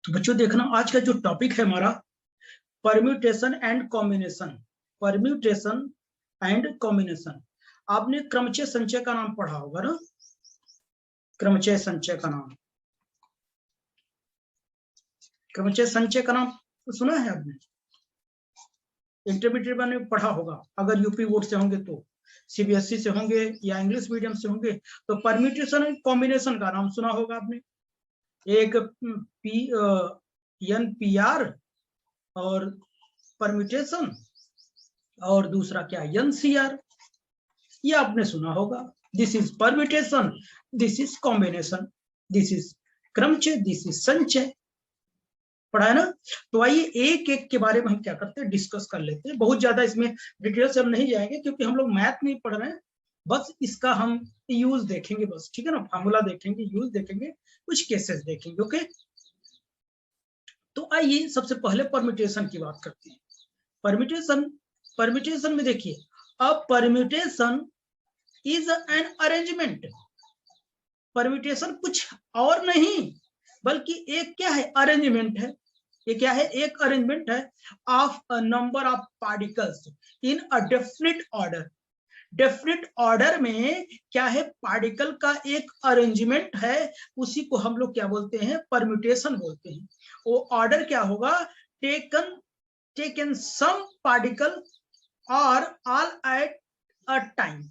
तो बच्चों देखना, आज का जो टॉपिक है हमारा permutation and combination. Permutation and combination, आपने क्रमचय संचय का नाम पढ़ा होगा ना? क्रमचय संचय का नाम, क्रमचय संचय का नाम सुना है आपने? इंटरमीडिएट में पढ़ा होगा, अगर यूपी बोर्ड से होंगे तो, सीबीएसई से होंगे या इंग्लिश मीडियम से होंगे तो परम्यूटेशन एंड कॉम्बिनेशन का नाम सुना होगा आपने। एक NPR और परम्यूटेशन, और दूसरा क्या NCR, ये आपने सुना होगा। This is permutation, this is combination, this is क्रमचय, दिस इज संचय, पढ़ा है ना? तो आइए एक एक के बारे में हम क्या करते हैं, डिस्कस कर लेते हैं। बहुत ज्यादा इसमें डिटेल से हम नहीं जाएंगे क्योंकि हम लोग मैथ नहीं पढ़ रहे हैं, बस इसका हम यूज देखेंगे बस, ठीक है ना? फार्मूला देखेंगे, यूज देखेंगे, कुछ केसेस देखेंगे। ओके, तो आइए सबसे पहले परम्यूटेशन की बात करते हैं। परम्यूटेशन में देखिए, a permutation is an arrangement. Permutation कुछ और नहीं बल्कि एक क्या है, अरेंजमेंट है। ये क्या है, एक अरेंजमेंट है of a number of particles in a definite order. Definite order में क्या है, पार्टिकल का एक अरेंजमेंट है, उसी को हम लोग क्या बोलते हैं, परम्यूटेशन बोलते हैं। वो ऑर्डर क्या होगा, टेकन सम पार्टिकल और ऑल एट अ टाइम,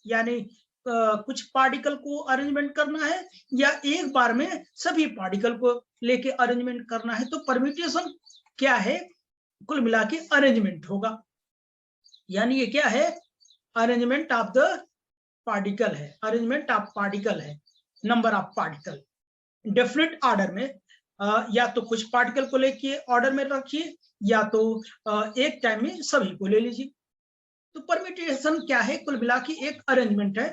यानी कुछ पार्टिकल को अरेंजमेंट करना है या एक बार में सभी पार्टिकल को लेके अरेंजमेंट करना है। तो परम्यूटेशन क्या है, कुल मिला के अरेंजमेंट होगा, यानी ये क्या है, अरेंजमेंट ऑफ द पार्टिकल है, अरेंजमेंट ऑफ पार्टिकल है, number of particle definite order में। या तो कुछ पार्टिकल को लेके ऑर्डर में रखिए या तो एक टाइम में सभी को ले लीजिए। तो परम्यूटेशन क्या है, कुल मिला के एक अरेंजमेंट है,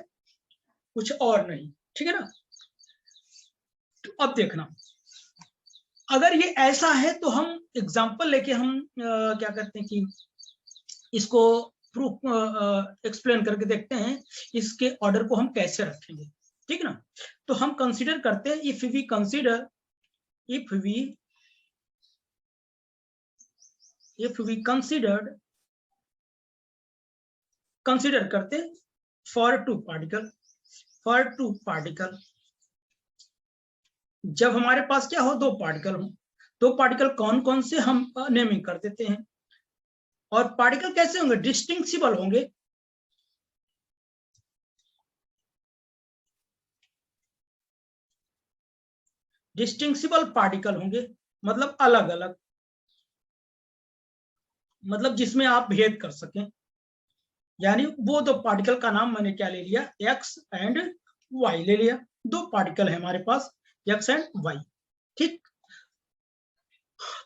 कुछ और नहीं, ठीक है ना? तो अब देखना, अगर ये ऐसा है तो हम एग्जांपल लेके हम क्या करते हैं कि इसको प्रूफ एक्सप्लेन करके देखते हैं, इसके ऑर्डर को हम कैसे रखेंगे, ठीक ना? तो हम कंसीडर करते हैं, इफ वी कंसीडर करते हैं फॉर टू पार्टिकल, जब हमारे पास क्या हो, दो पार्टिकल हो। दो पार्टिकल कौन कौन से, हम नेमिंग कर देते हैं। और पार्टिकल कैसे होंगे, डिस्टिंक्सिबल होंगे। डिस्टिंक्सिबल पार्टिकल होंगे, मतलब अलग अलग, मतलब जिसमें आप भेद कर सकें। यानी वो दो पार्टिकल का नाम मैंने क्या ले लिया, एक्स एंड वाई ले लिया। दो पार्टिकल है हमारे पास, एक्स एंड वाई, ठीक।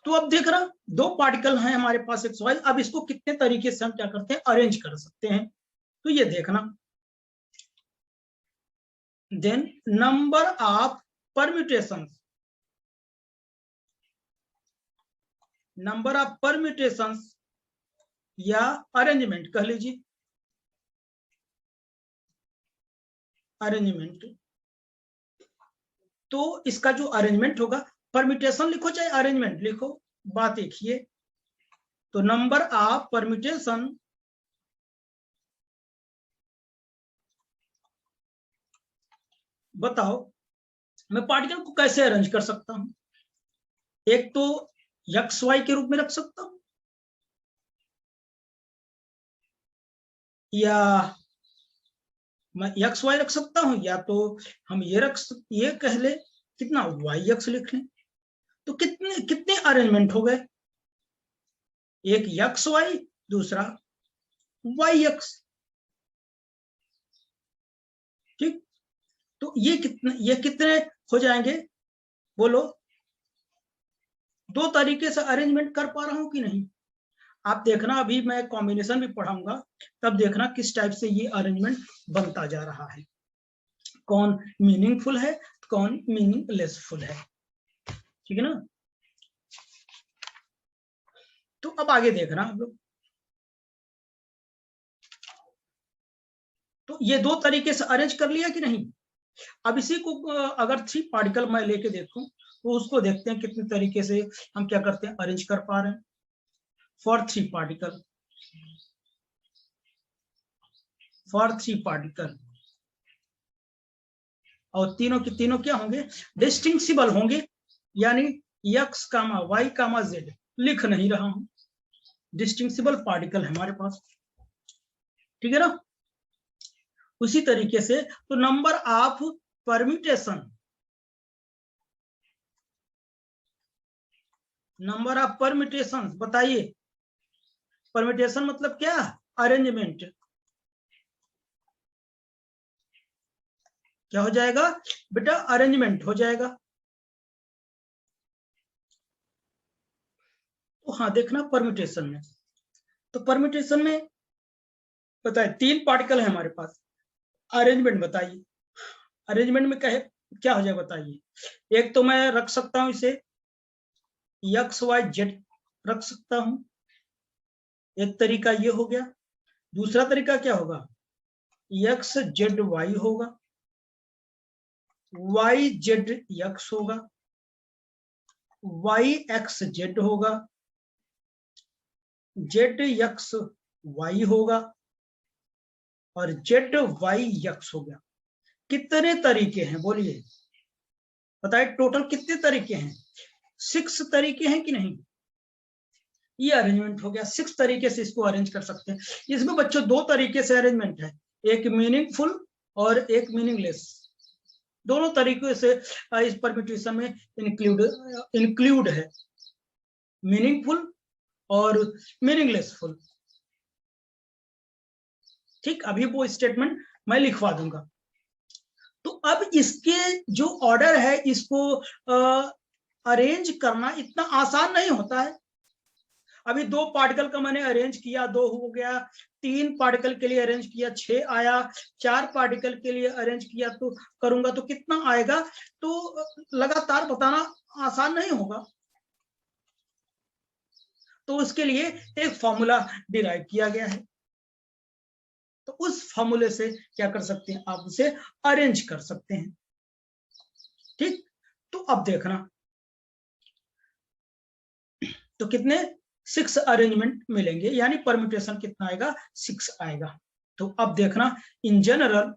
तो अब देख रहा, दो पार्टिकल हैं हमारे पास एक्स वाई। अब इसको कितने तरीके से हम क्या करते हैं, अरेंज कर सकते हैं। तो ये देखना, then number of permutations, number of permutations या अरेंजमेंट कह लीजिए, अरेंजमेंट। तो इसका जो अरेंजमेंट होगा, परम्यूटेशन लिखो चाहे अरेंजमेंट लिखो, बात एक ही है। तो नंबर ऑफ परम्यूटेशन बताओ, मैं पार्टिकल को कैसे अरेंज कर सकता हूं। एक तो एक्स वाई के रूप में रख सकता हूं, या मैं एक्स वाई रख सकता हूं, या तो हम ये कह ले कितना वाई एक्स लिख लें। तो कितने कितने अरेंजमेंट हो गए, एक एक्स वाई, दूसरा वाई एक्स, ठीक। तो ये कितने हो जाएंगे, बोलो? दो तरीके से अरेंजमेंट कर पा रहा हूं कि नहीं? आप देखना, अभी मैं कॉम्बिनेशन भी पढ़ाऊंगा, तब देखना किस टाइप से ये अरेंजमेंट बनता जा रहा है, कौन मीनिंगफुल है, कौन मीनिंगलेसफुल है, ठीक है ना? तो अब आगे देखना आप लोग, तो ये दो तरीके से अरेंज कर लिया कि नहीं? अब इसी को अगर थ्री पार्टिकल मैं लेके देखूं, तो उसको देखते हैं कितने तरीके से हम क्या करते हैं, अरेंज कर पा रहे हैं। फॉर 3 पार्टिकल, और तीनों के तीनों क्या होंगे, डिस्टिंक्सिबल होंगे, यानी x, y, z लिख नहीं रहा हूं, डिस्टिंक्सिबल पार्टिकल है हमारे पास, ठीक है ना। उसी तरीके से तो number of permutation, number of permutation बताइए, परम्यूटेशन मतलब क्या, अरेंजमेंट, क्या हो जाएगा बेटा, अरेंजमेंट हो जाएगा। तो हाँ देखना परम्यूटेशन में, तो परम्यूटेशन में बताइए 3 पार्टिकल है हमारे पास, अरेंजमेंट बताइए, अरेंजमेंट में कहे क्या हो जाए बताइए। एक तो मैं रख सकता हूं इसे x y z रख सकता हूं, एक तरीका ये हो गया। दूसरा तरीका क्या होगा, x z y होगा, y z x होगा, y x z होगा, z x y होगा, और z y x हो गया। कितने तरीके हैं बोलिए, बताइए टोटल कितने तरीके हैं, 6 तरीके हैं कि नहीं। ये अरेंजमेंट हो गया, 6 तरीके से इसको अरेंज कर सकते हैं। इसमें बच्चों 2 तरीके से अरेंजमेंट है, एक मीनिंगफुल और एक मीनिंगलेस, दोनों तरीकों से इस परम्यूटेशन में इंक्लूड है, मीनिंगफुल और मीनिंगलेसफुल। ठीक, अभी वो स्टेटमेंट मैं लिखवा दूंगा। तो अब इसके जो ऑर्डर है इसको अरेंज करना इतना आसान नहीं होता है। अभी 2 पार्टिकल का मैंने अरेंज किया, 2 हो गया, 3 पार्टिकल के लिए अरेंज किया 6 आया, 4 पार्टिकल के लिए अरेंज किया तो करूंगा तो कितना आएगा, तो लगातार बताना आसान नहीं होगा। तो उसके लिए एक फॉर्मूला डिराइव किया गया है, तो उस फॉर्मूले से क्या कर सकते हैं, आप उसे अरेंज कर सकते हैं। ठीक, तो अब देखना, तो कितने 6 अरेंजमेंट मिलेंगे, यानी परम्यूटेशन कितना आएगा, 6 आएगा। तो अब देखना, in general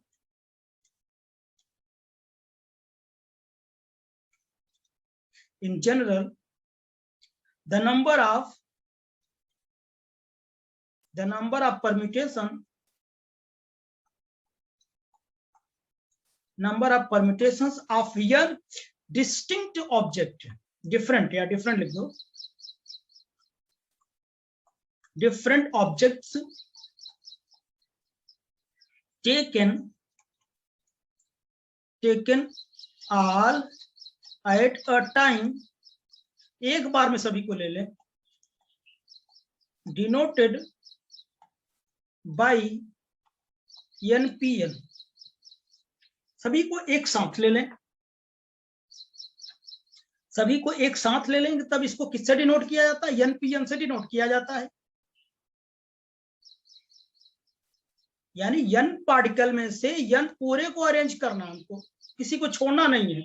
the number of permutations of n distinct object, different या different लिख दो, different objects taken all at a time, एक बार में सभी को ले लें, denoted by npn, सभी को एक साथ ले लें, सभी को एक साथ ले लेंगे तब इसको किससे डिनोट किया जाता है, npn से डिनोट किया जाता है। यानी n पार्टिकल में से n पूरे को अरेंज करना, हमको किसी को छोड़ना नहीं है।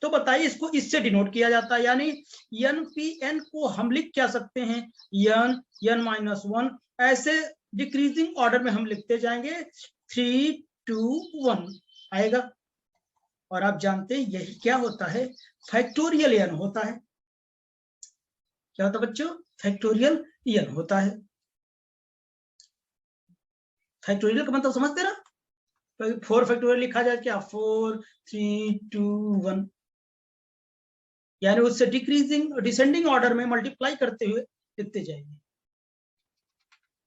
तो बताइए इसको इससे डिनोट किया जाता है, यानी npn को हम लिख क्या सकते हैं, n-1, ऐसे डिक्रीजिंग ऑर्डर में हम लिखते जाएंगे, 3 2 1 आएगा। और आप जानते हैं यही क्या होता है, फैक्टोरियल n होता है। क्या होता है बच्चों, फैक्टोरियल n होता है। फैक्टोरियल का मतलब समझते ना, 4 फैक्टोरियल लिखा जाए क्या, 4 3 2 1, यानी उससे डिक्रीजिंग डिसेंडिंग ऑर्डर में मल्टीप्लाई करते हुए लिखते जाएंगे।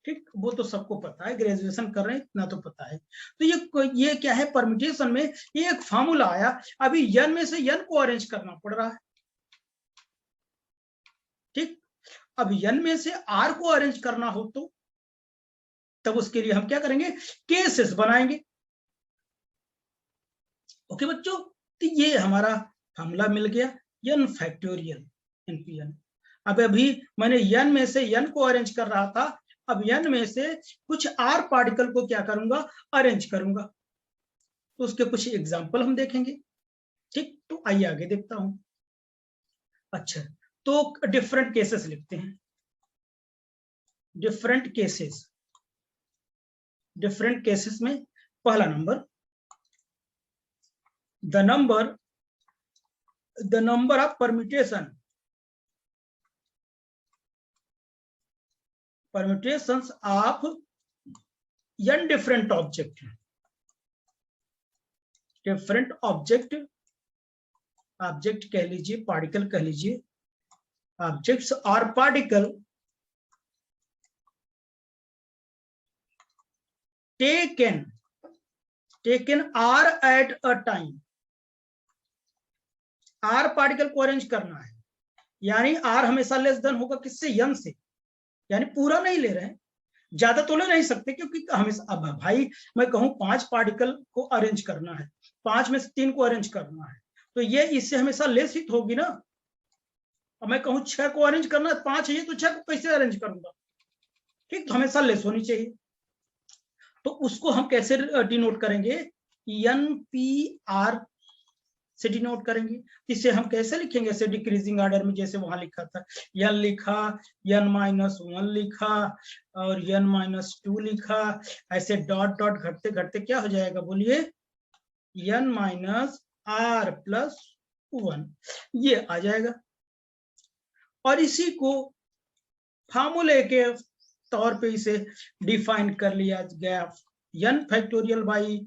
ठीक, वो तो सबको पता है, ग्रेजुएशन कर रहे हैं इतना तो पता है। तो ये क्या है, परम्यूटेशन में ये एक फार्मूला आया, अभी n में से n को अरेंज करना पड़ रहा है। ठीक, अब n में से r को अरेंज करना हो तो तब उसके लिए हम क्या करेंगे, केसेस बनाएंगे। ओके बच्चों, तो ये हमारा फार्मूला मिल गया, n फैक्टोरियल npn। अब अभी मैंने n में से n को अरेंज कर रहा था, अब n में से कुछ r पार्टिकल को क्या करूंगा, अरेंज करूंगा। तो उसके कुछ एग्जांपल हम देखेंगे। ठीक, तो आइए आगे देखता हूं। अच्छा, तो डिफरेंट केसेस लिखते हैं, डिफरेंट केसेस में पहला number, the number of permutations of n different object कह लीजिए, पार्टिकल कह लीजिए, ऑब्जेक्ट्स और particle taken are at a time, are particle को अरेंज करना है, यानी आर हमेशा लेस देन होगा किससे, यन से, यानी पूरा नहीं ले रहे हैं, ज्यादा तो ले नहीं सकते, क्योंकि हमेशा, अब भाई मैं कहूं 5 पार्टिकल को अरेंज करना है, 5 में से 3 को अरेंज करना है, तो ये इससे हमेशा लेस ही होगी ना। अब मैं कहूं 6 को अरेंज करना है, 5 है तो 6 को कैसे अरेंज करूंगा, ठीक, तो हमेशा लेस होनी चाहिए। तो उसको हम कैसे डिनोट करेंगे, NPR से डिनोट करेंगे। इसे हम कैसे लिखेंगे, ऐसे डिक्रीजिंग ऑर्डर में, जैसे वहां लिखा था, n लिखा, n-1 लिखा और n-2 लिखा, ऐसे डॉट डॉट घटते घटते क्या हो जाएगा, बोलिए, n-R+1 ये आ जाएगा। और इसी को फार्मूले के तौर पे इसे डिफाइन कर लिया गया, n फैक्टोरियल बाई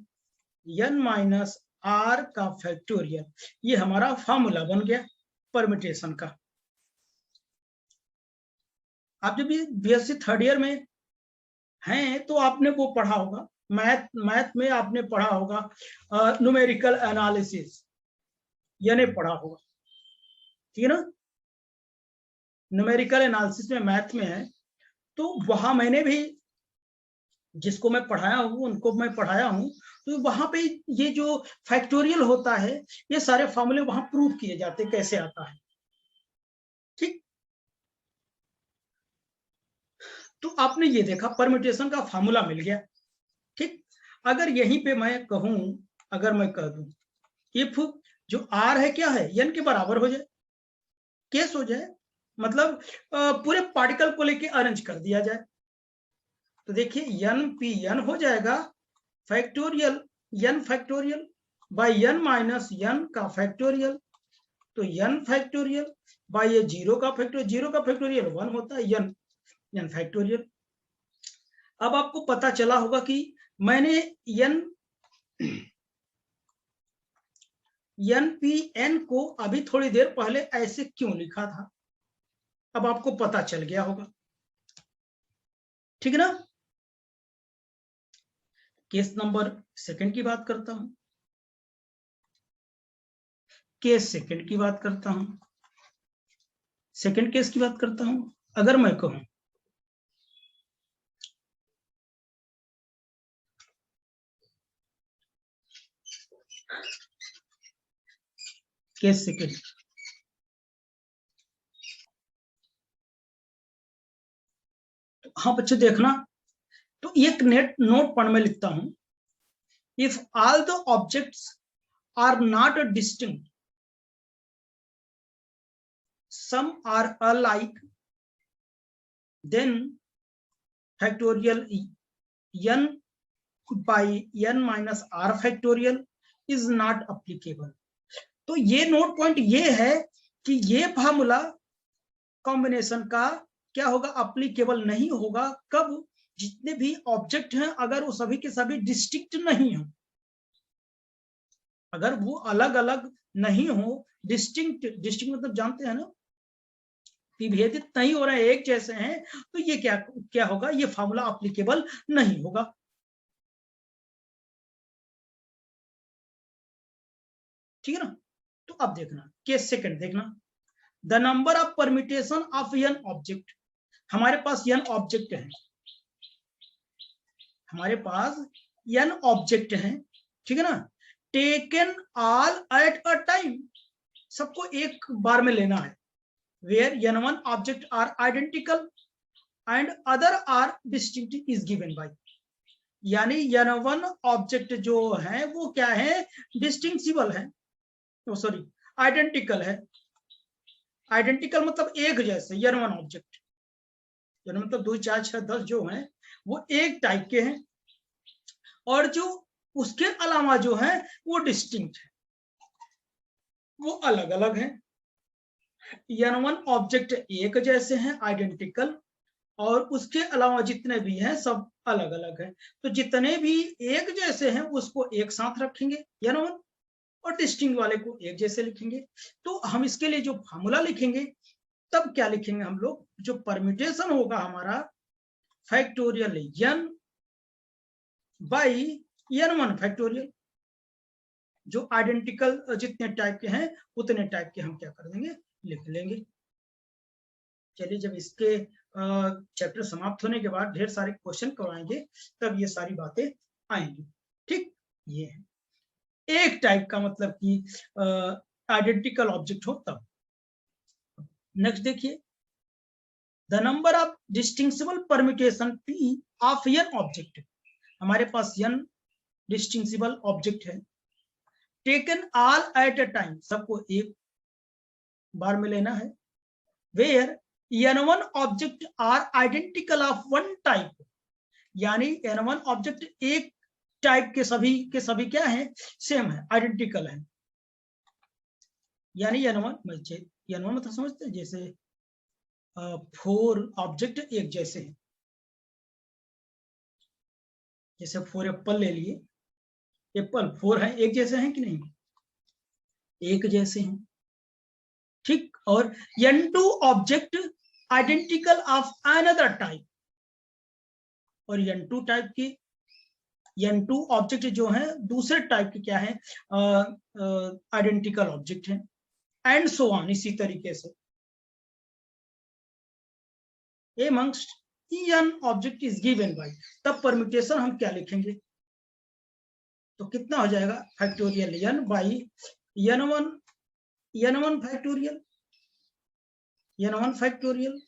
n-R का फैक्टोरियल, ये हमारा फार्मूला बन गया परमिटेशन का। आप जब बीएससी 3rd ईयर में हैं तो आपने वो पढ़ा होगा, मैथ में आपने पढ़ा होगा न्यूमेरिकल एनालिसिस, यानी पढ़ा होगा, ठीक है ना, न्यूमेरिकल एनालिसिस में मैथ में है, तो वहां मैंने भी जिसको मैं पढ़ाया हूं उनको मैं पढ़ाया हूं, तो वहां पे ये जो फैक्टोरियल होता है, ये सारे फॉर्मूले वहां प्रूव किए जाते हैं कैसे आता है, ठीक। तो आपने ये देखा परम्यूटेशन का फॉर्मूला मिल गया, ठीक। अगर यहीं पे मैं कहूं, अगर मैं कह दूं इफ जो आर है क्या है, n के बराबर हो जाए, केस हो जाए, मतलब पूरे पार्टिकल को लेके अरेंज कर दिया जाए, तो देखिए n हो जाएगा factorial n factorial by n-n का फैक्टोरियल, तो n फैक्टोरियल बाई ये 0 का फैक्टोरियल 1 होता है, n फैक्टोरियल। अब आपको पता चला होगा कि मैंने nPn को अभी थोड़ी देर पहले ऐसे क्यों लिखा था, अब आपको पता चल गया होगा, ठीक है ना। केस नंबर 2 की बात करता हूं, केस 2 की बात करता हूं, सेकंड केस की बात करता हूं। अगर मैं कहूं केस 2, हाँ बच्चे देखना, तो एक नोट पढ़ में लिखता हूं, if all the objects are not distinct, some are alike, then factorial n by n-r factorial is not applicable। तो ये नोट पॉइंट ये है कि ये फार्मूला कॉम्बिनेशन का क्या होगा, अप्लीकेबल नहीं होगा, कब, जितने भी ऑब्जेक्ट हैं अगर वो सभी के सभी डिस्टिंक्ट नहीं हो, अगर वो अलग अलग नहीं हो, डिस्टिंक्ट मतलब जानते हैं ना, विभेदित नहीं हो रहे, एक जैसे हैं, तो ये क्या होगा, ये फार्मूला अप्लीकेबल नहीं होगा, ठीक है ना। तो अब देखना केस 2 देखना, the number of permutation of n object, हमारे पास n ऑब्जेक्ट है, हमारे पास n ऑब्जेक्ट है, ठीक है ना, taken all at a time, सबको एक बार में लेना है, where n1 object are identical and other are distinct is given by, यानी n1 ऑब्जेक्ट जो है वो क्या है, डिस्टिंक्टिबल है, सॉरी आइडेंटिकल है, आइडेंटिकल मतलब एक जैसे, N1 ऑब्जेक्ट, यानी मतलब 2 4 6 10 जो हैं वो एक टाइप के हैं, और जो उसके अलावा जो है वो डिस्टिंक्ट है, वो अलग अलग है। N1 ऑब्जेक्ट एक जैसे हैं, आइडेंटिकल, और उसके अलावा जितने भी हैं सब अलग अलग हैं। तो जितने भी एक जैसे हैं उसको एक साथ रखेंगे N1, और डिस्टिंक्ट वाले को एक जैसे लिखेंगे। तो हम इसके लिए जो फार्मूला लिखेंगे तब क्या लिखेंगे हम लोग, जो परम्यूटेशन होगा हमारा factorial n by N1 factorial, जो आइडेंटिकल जितने टाइप के हैं उतने टाइप के हम क्या कर देंगे, लिख लेंगे। चलिए, जब इसके चैप्टर समाप्त होने के बाद ढेर सारे क्वेश्चन करवाएंगे तब ये सारी बातें आएंगी। ठीक, ये है एक टाइप का मतलब कि आइडेंटिकल ऑब्जेक्ट हो तब। नेक्स्ट देखिए, the number of distinguishable permutation P of n object, हमारे पास n डिस्टिंक्सिबल ऑब्जेक्ट है, taken all at a time, सबको एक बार में लेना है, where N1 object are identical of one type, यानी N1 ऑब्जेक्ट एक टाइप के सभी क्या है, सेम है, आइडेंटिकल है। यानी N1 मतलब समझते हैं, जैसे 4 ऑब्जेक्ट एक जैसे हैं, जैसे 4 एप्पल ले लिए, एप्पल 4 है, एक जैसे हैं कि नहीं, एक जैसे हैं। ठीक, और N2 object identical of another type, और N2 टाइप की N2 ऑब्जेक्ट जो है दूसरे टाइप के क्या है, आइडेंटिकल ऑब्जेक्ट है, एंड सो ऑन, इसी तरीके से। amongst n object is given by, तब परम्यूटेशन हम क्या लिखेंगे, तो कितना हो जाएगा, factorial n by n1 factorial, n1 factorial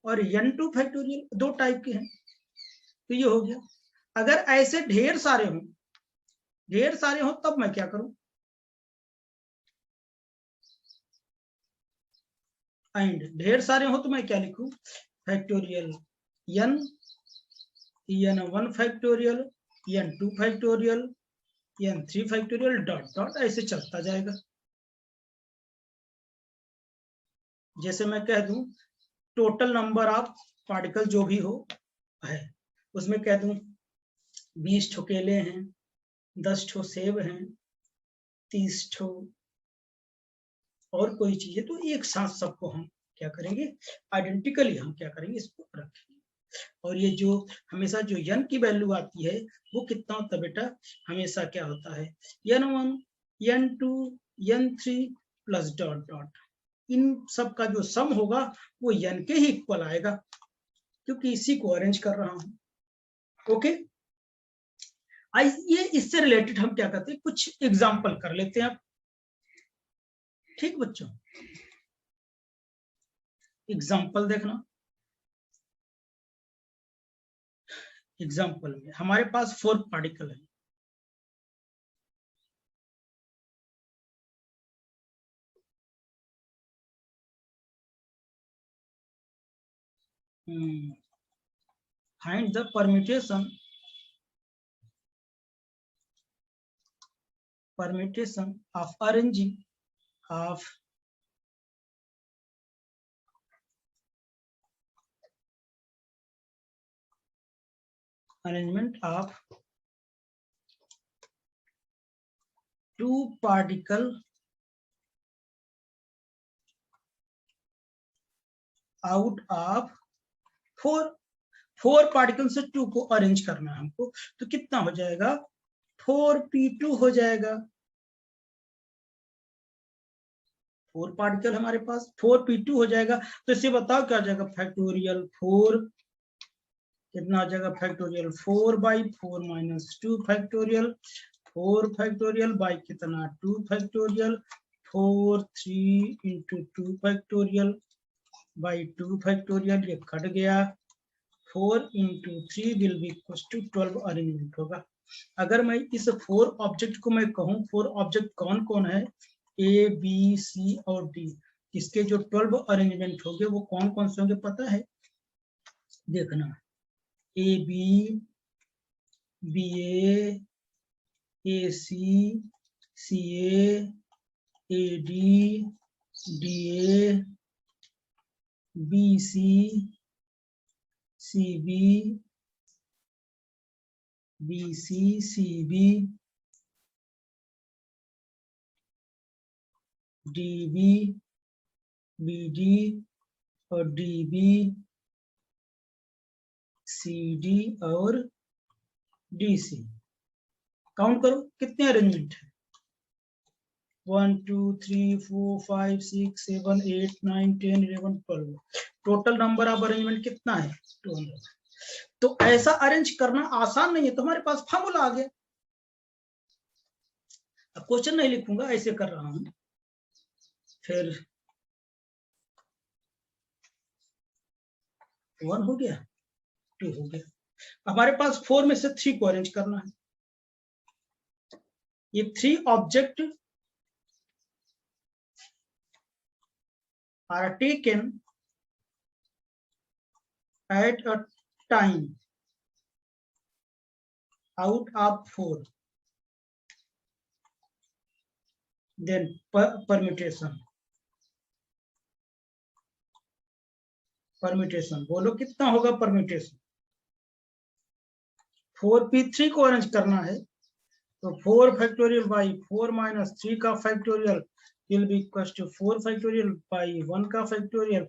और n2 फैक्टोरियल, दो टाइप के हैं। तो ये हो गया। अगर ऐसे ढेर सारे हो तब मैं क्या करूं, एंड ढेर सारे हो तो मैं क्या लिखूं, factorial n1 factorial, n2 factorial, n3 factorial, dot dot ऐसे चलता जाएगा। जैसे मैं कह दूं टोटल नंबर ऑफ पार्टिकल जो भी हो है, उसमें कह दूं 20 ठो केले हैं, 10 ठो सेब हैं, 30 ठो और कोई चीज है, तो एक साथ सबको हम क्या करेंगे, आइडेंटिकली हम क्या करेंगे, इसको रखेंगे। और ये जो हमेशा जो n की वैल्यू आती है वो कितना होता है बेटा, हमेशा क्या होता है, n1 n2 n3 plus dot dot, इन सब का जो सम होगा वो n के ही इक्वल आएगा, क्योंकि इसी को अरेंज कर रहा हूं। ओके, आइए इससे रिलेटेड हम क्या करते हैं, कुछ एग्जांपल कर लेते हैं। ठीक बच्चों, एग्जांपल देखना। एग्जांपल में हमारे पास 4 पार्टिकल है, find the permutation of arranging of arrangement of 2 particle out of 4 particle से 2 को अरेंज करना है हमको, तो कितना हो जाएगा, 4p2 हो जाएगा। 4 पार्टिकल हमारे पास, 4p2 हो जाएगा। तो इसे बताओ क्या हो जाएगा, फैक्टोरियल 4 कितना हो जाएगा, factorial 4 by 4 minus 2 factorial, 4 factorial by कितना 2 factorial, 4 3 into 2 factorial by 2 factorial, ये कट गया, 4 into 3 will be equal to 12 arrangement होगा। अगर मैं इस 4 ऑब्जेक्ट को मैं कहूं, 4 ऑब्जेक्ट कौन कौन है, ए बी सी और डी, इसके जो 12 अरेंजमेंट होंगे वो कौन कौन से होंगे पता है? देखना, A B, B A C, C A D, D A, B C, C B, B C, C B, D B, B D और डी बी, सी डी और डी सी। काउंट करो कितने अरेंजमेंट है? 1 2 3 4 5 6 7 8 9 10 11 12। टोटल नंबर ऑफ अरेंजमेंट कितना है? 200। तो ऐसा arrange करना आसान नहीं है, तुम्हारे पास फॉर्मूला आ गया। अब क्वेश्चन नहीं लिखूंगा, ऐसे कर रहा हूं। फिर 1 हो गया, 2 हो गया। हमारे पास 4 में से 3 को अरेंज करना है। ये 3 object are taken at a time out of 4, then permutation बोलो कितना होगा परम्यूटेशन? 4p3 को अरेंज करना है तो 4 फैक्टोरियल बाई 4 माइनस 3 का factorial will be equals to 4 factorial by 1 का फैक्टोरियल।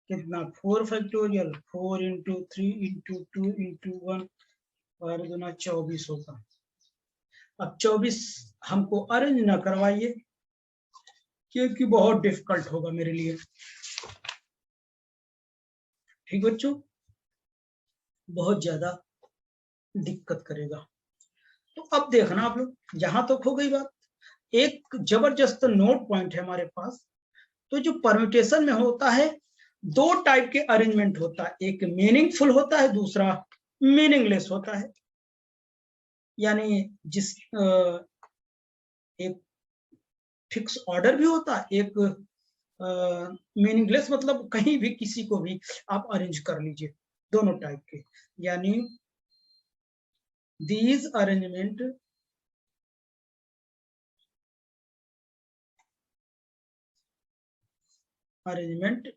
कितना? 4 फैक्टोरियल, 4 इंटू 3 इंटू 2 इंटू 1 और गुना 24 होगा। अब 24 हमको अरेंज ना करवाइए क्योंकि बहुत डिफिकल्ट होगा मेरे लिए। ठीक बच्चों, बहुत ज्यादा दिक्कत करेगा। तो अब देखना आप लोग, यहां तक हो गई बात। एक जबरदस्त नोट पॉइंट है हमारे पास। तो जो परम्यूटेशन में होता है, 2 टाइप के अरेंजमेंट होता है, एक मीनिंगफुल होता है, दूसरा मीनिंगलेस होता है। यानी जिस एक फिक्स ऑर्डर भी होता है, एक मीनिंगलेस मतलब कहीं भी किसी को भी आप अरेंज कर लीजिए, दोनों टाइप के। यानी these arrangement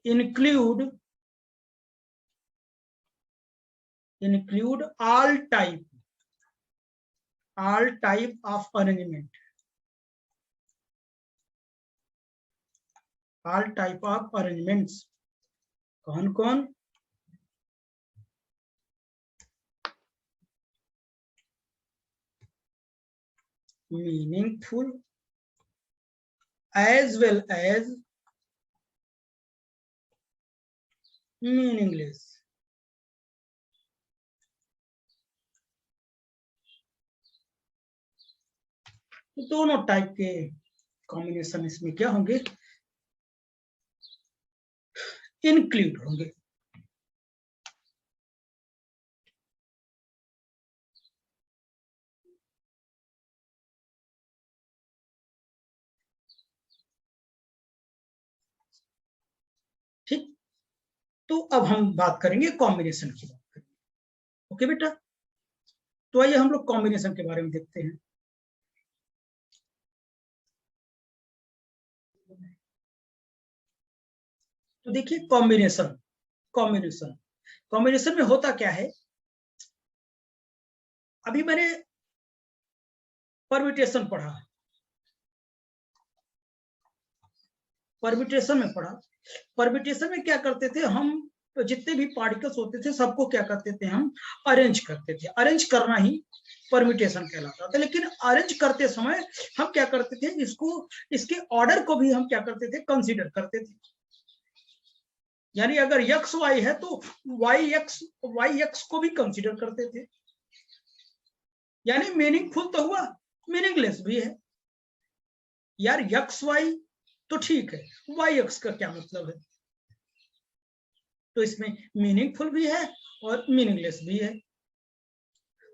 include all type of arrangement, all type of arrangements। कौन कौन? meaningful as well as meaningless। तो दोनों टाइप के कॉम्बिनेशन इसमें क्या होंगे? इंक्लूड होंगे। ठीक, तो अब हम बात करेंगे कॉम्बिनेशन की बात करेंगे। ओके बेटा, तो आइए हम लोग कॉम्बिनेशन के बारे में देखते हैं। तो देखिए कॉम्बिनेशन में होता क्या है? अभी मैंने परम्यूटेशन पढ़ा, परम्यूटेशन में क्या करते थे हम? तो जितने भी पार्टिकल्स होते थे सबको क्या करते थे हम? अरेंज करते थे। अरेंज करना ही परम्यूटेशन कहलाता था। लेकिन अरेंज करते समय हम क्या करते थे? इसके ऑर्डर को भी हम क्या करते थे? कंसीडर करते थे। यानी अगर एक्स वाई है तो वाई एक्स को भी कंसीडर करते थे। यानी मीनिंगफुल तो हुआ, मीनिंगलेस भी है। यार एक्स वाई तो ठीक है, वाई एक्स का क्या मतलब है? तो इसमें मीनिंगफुल भी है और मीनिंगलेस भी है।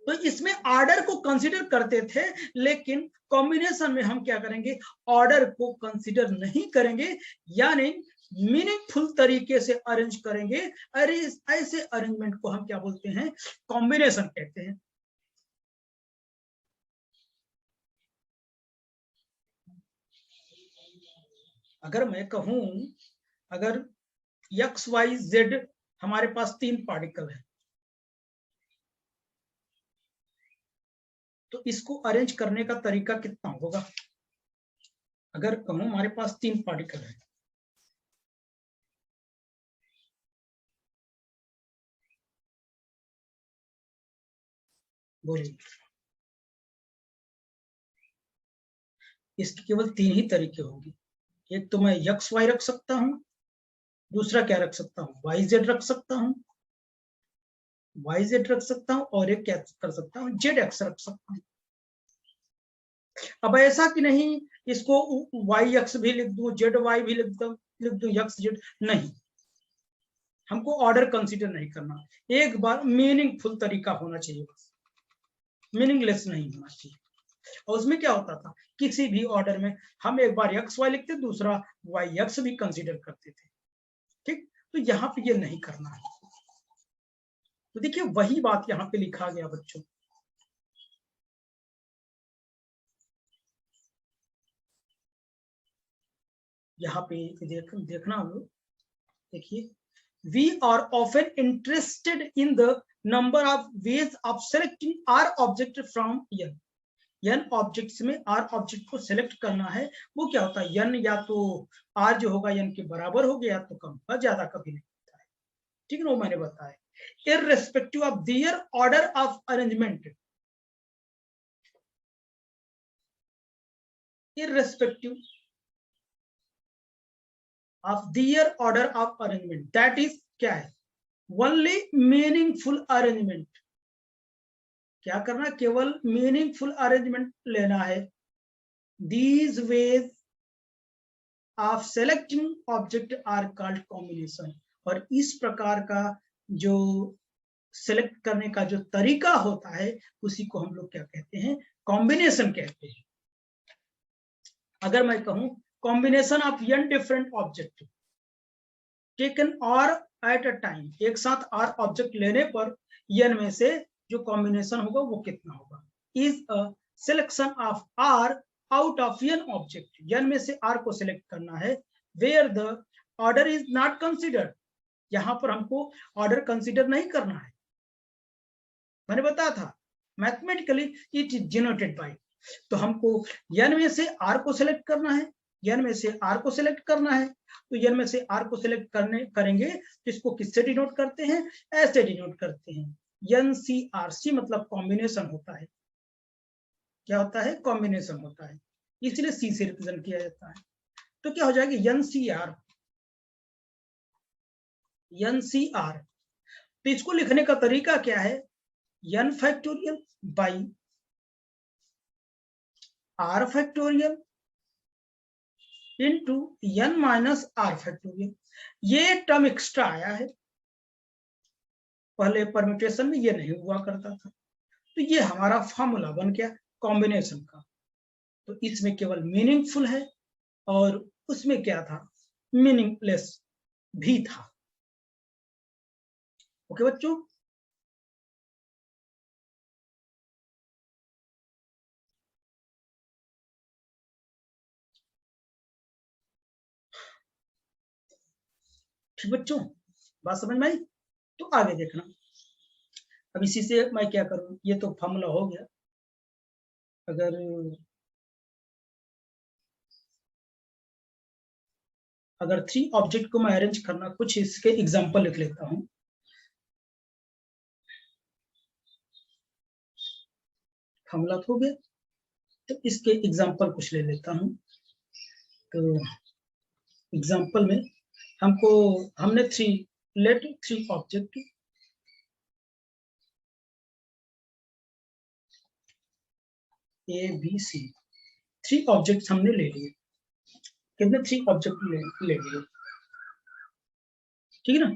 तो इसमें ऑर्डर को कंसीडर करते थे, लेकिन कॉम्बिनेशन में हम क्या करेंगे, ऑर्डर को कंसीडर नहीं करेंगे, यानी मीनिंगफुल तरीके से अरेंज करेंगे। अरे ऐसे अरेंजमेंट को हम क्या बोलते हैं, कॉम्बिनेशन कहते हैं। अगर मैं कहूं, अगर एक्स वाई जेड हमारे पास 3 पार्टिकल है, तो इसको अरेंज करने का तरीका कितना होगा। अगर कहूं हमारे पास 3 पार्टिकल है, बोलिए, इसके केवल 3 ही तरीके होंगे। एक तो मैं एक्स वाई रख सकता हूं, दूसरा क्या रख सकता हूं, वाई जेड रख सकता हूं, वाई जेड रख सकता हूं, और एक क्या कर सकता हूं, जेड एक्स रख सकता हूं। अब ऐसा कि नहीं इसको वाई एक्स भी लिख दूं, जेड वाई भी लिख दूं, एक्स जेड, नहीं, हमको ऑर्डर कंसीडर नहीं करना। एक बार मीनिंगफुल तरीका होना चाहिए, बस मीनिंगलेस नहीं होना चाहिए। और उसमें क्या होता था, किसी भी ऑर्डर में हम एक बार एक्स वाई लिखते, दूसरा वाई एक्स भी कंसीडर करते थे। ठीक, तो यहाँ पे ये नहीं करना है। तो देखिए वही बात यहाँ पे लिखा गया बच्चों, यहाँ पे देखना हम लोग, देखिए, we are often interested in the number of ways of selecting r object from n। n objects में r ऑब्जेक्ट को सिलेक्ट करना है, वो क्या होता है, n या तो r जो होगा n के बराबर हो गया, तो कम होगा, ज्यादा कभी नहीं होता है। ठीक है ना, वो मैंने बताया, irrespective of their order of arrangement, irrespective of their order of arrangement, that is क्या है, only meaningful arrangement। क्या करना, केवल मीनिंगफुल अरेंजमेंट लेना है। These ways of selecting object are called combination। और इस प्रकार का जो सेलेक्ट करने का जो तरीका होता है, उसी को हम लोग क्या कहते हैं, कॉम्बिनेशन कहते हैं। अगर मैं कहूं combination of n different object taken और एट अ टाइम, एक साथ r ऑब्जेक्ट लेने पर n में से जो कॉम्बिनेशन होगा वो कितना होगा, is a selection of r out of n object, n में से r को सिलेक्ट करना है, where the order is not considered, यहां पर हमको ऑर्डर कंसिडर नहीं करना है। मैंने बताया था mathematically it is denoted by, तो हमको n में से r को सिलेक्ट करना है, n में से r को सिलेक्ट करना है, तो n में से r को सिलेक्ट करेंगे तो इसको किससे डिनोट करते हैं, ऐसे डिनोट करते हैं, NCRC, मतलब कॉम्बिनेशन होता है। क्या होता है, कॉम्बिनेशन होता है, इसलिए C से रिप्रेजेंट किया जाता है। तो क्या हो जाएगी, NCR। तो इसको लिखने का तरीका क्या है, n factorial by r factorial into n minus r factorial. ये टर्म एक्स्ट्रा आया है, पहले परम्यूटेशन में ये नहीं हुआ करता था, तो ये हमारा फॉर्मूला बन गया कॉम्बिनेशन का। तो इसमें केवल मीनिंगफुल है और उसमें क्या था, मीनिंगलेस भी था। ओके बच्चों, ठीक बच्चों, बात समझ में आई। तो आगे देखना, अब इसी से मैं क्या करूं, ये तो फॉर्मूला हो गया। अगर 3 ऑब्जेक्ट को मैं अरेंज करना, कुछ इसके एग्जांपल लिख लेता हूं। फॉर्मूला हो गया, तो इसके एग्जांपल कुछ ले लेता हूं। तो एग्जांपल में हमने 3 object A B C, 3 object हमने ले लिए, कितने 3 ऑब्जेक्ट ले लिए, ठीक है ना।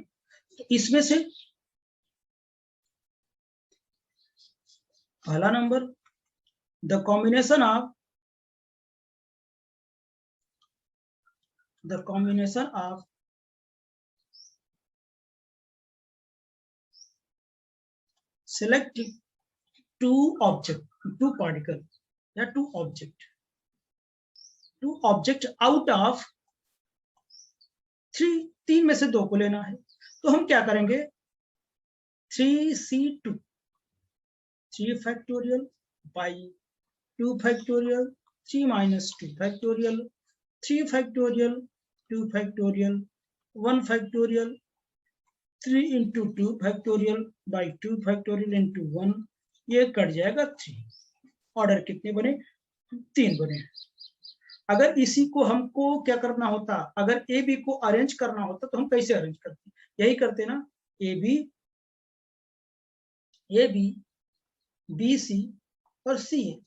तो इसमें से पहला number, the combination of select two particle या two object out of तीन में से दो को लेना है। तो हम क्या करेंगे, 3c2 3 factorial by 2 factorial 3 minus 2 factorial 3 factorial 2 factorial 1 factorial 3 into 2 factorial by 2 factorial into 1, ये कट जाएगा 3। ऑर्डर कितने बने, 3 बने। अगर इसी को हमको क्या करना होता, अगर ए बी को अरेंज करना होता तो हम कैसे अरेंज करते, यही करते ना, ए बी बी सी और सी ए,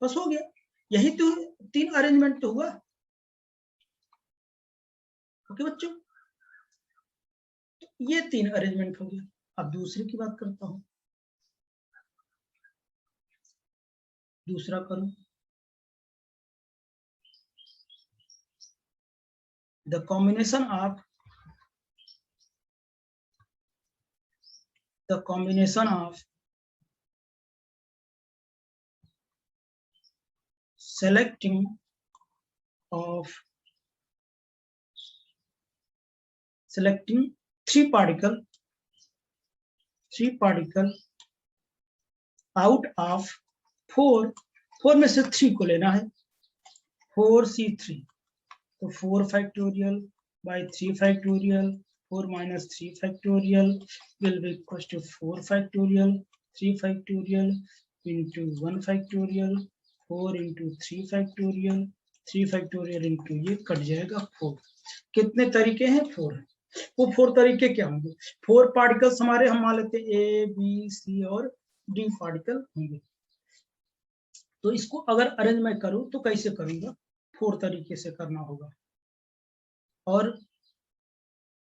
बस हो गया। यही तो 3 अरेंजमेंट तो हुआ। ओके बच्चों, ये 3 अरेंजमेंट हो गया। अब दूसरे की बात करता हूं, दूसरा करो, the combination of selecting 3 particle out of 4 में से 3 को लेना है, 4c3, तो 4 factorial by 3 factorial 4 minus 3 factorial will be equals to 4 factorial 3 factorial into 1 factorial 4 into 3 factorial 3 factorial into ये कट जाएगा 4। कितने तरीके हैं, 4 है। वो 4 तरीके क्या होंगे, 4 पार्टिकल्स हमारे हम मान लेते हैं ए बी सी और डी पार्टिकल होंगे। तो इसको अगर अरेंज मैं करूं तो कैसे करूंगा, 4 तरीके से करना होगा। और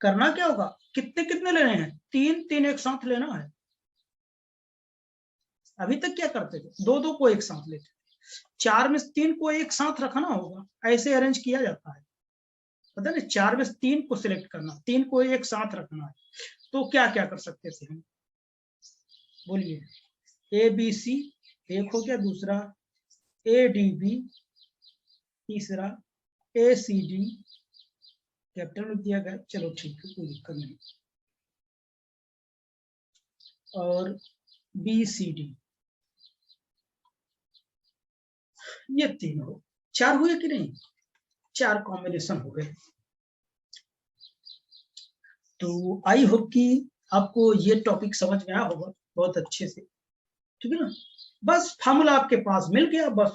करना क्या होगा, कितने कितने लेने हैं, 3 एक साथ लेना है। अभी तक क्या करते थे, 2 को एक साथ लेते, 4 में 3 को एक साथ रखना होगा, ऐसे अरेंज किया जाता है, पता नहीं। 4 में 3 को सिलेक्ट करना, 3 को एक साथ रखना है। तो क्या क्या कर सकते थे हम, बोलिए। ए बी सी एक हो गया, दूसरा ए डी बी, तीसरा ए सी डी, कैपिटल में दिया गया, चलो ठीक है, कोई दिक्कत नहीं, और बी सी डी, ये 3 हो, 4 हुए कि नहीं, 4 कॉम्बिनेशन हो गए। तो आई होप कि आपको ये टॉपिक समझ में आया होगा बहुत अच्छे से, ठीक है ना। बस फार्मूला आपके पास मिल गया, बस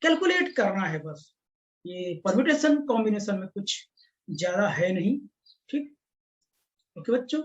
कैलकुलेट करना है बस। ये परम्यूटेशन कॉम्बिनेशन में कुछ ज्यादा है नहीं, ठीक। ओके बच्चों।